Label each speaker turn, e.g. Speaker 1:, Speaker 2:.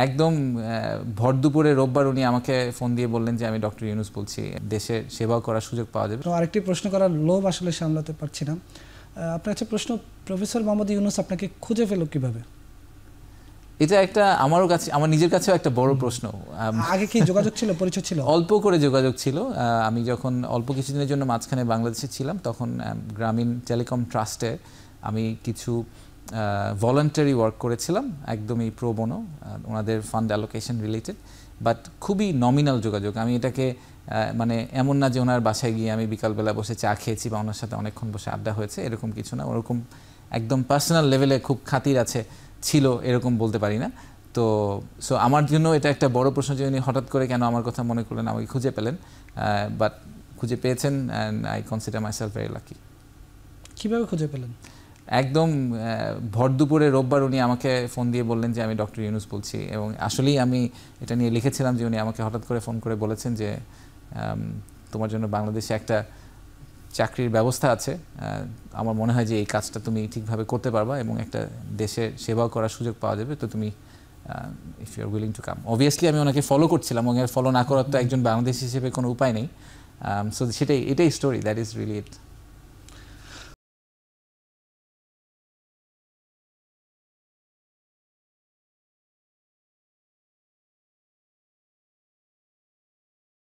Speaker 1: একদম ভর দুপুরে রোববার উনি আমাকে ফোন দিয়ে বললেন যে আমি ডক্টর ইউনূস বলছি, দেশের সেবাও করার সুযোগ পাওয়া যাবে।
Speaker 2: তো আরেকটি প্রশ্ন করার লোভ আসলে সামলাতে পারছি না। আপনার কাছে প্রশ্ন, প্রফেসর মোহাম্মদ ইউনূস আপনাকে খুঁজে পেল কিভাবে?
Speaker 1: এটা একটা আমার নিজের কাছেও একটা বড় প্রশ্ন।
Speaker 2: আগে কি যোগাযোগ ছিল, পরিচয় ছিল?
Speaker 1: অল্প করে যোগাযোগ ছিল। আমি যখন অল্প কিছুদিনের জন্য মাঝখানে বাংলাদেশে ছিলাম, তখন গ্রামীণ টেলিকম ট্রাস্টে আমি কিছু ভলান্টারি ওয়ার্ক করেছিলাম, একদমই প্রো বোনো, ওনাদের ফান্ড অ্যালোকেশন রিলেটেড, বাট খুবই নমিনাল যোগাযোগ। আমি এটাকে মানে এমন না যে ওনার বাসায় গিয়ে আমি বিকালবেলা বসে চা খেয়েছি বা ওনার সাথে অনেকক্ষণ বসে আড্ডা হয়েছে, এরকম কিছু না। ওরকম একদম পার্সোনাল লেভেলে খুব খাতির আছে ছিল এরকম বলতে পারি না। তো আমার জন্য এটা একটা বড় প্রশ্ন যে উনি হঠাৎ করে কেন আমার কথা মনে করলেন, আমাকে খুঁজে পেলেন, বাট খুঁজে পেয়েছেন, and I consider myself very lucky.
Speaker 2: কীভাবে খুঁজে পেলেন?
Speaker 1: একদম ভর দুপুরে রোববার উনি আমাকে ফোন দিয়ে বললেন যে আমি ডক্টর ইউনূস বলছি, এবং আসলেই আমি এটা নিয়ে লিখেছিলাম যে উনি আমাকে হঠাৎ করে ফোন করে বলেছেন যে তোমার জন্য বাংলাদেশে একটা চাকরির ব্যবস্থা আছে, আমার মনে হয় যে এই কাজটা তুমি ঠিকভাবে করতে পারবা এবং একটা দেশের সেবাও করার সুযোগ পাওয়া যাবে, তো তুমি if you are willing to come. Obviously আমি ওনাকে ফলো করছিলাম, এবং ফলো না করার তো একজন বাংলাদেশি হিসেবে কোনো উপায় নেই। সো এটাই story, that is really it.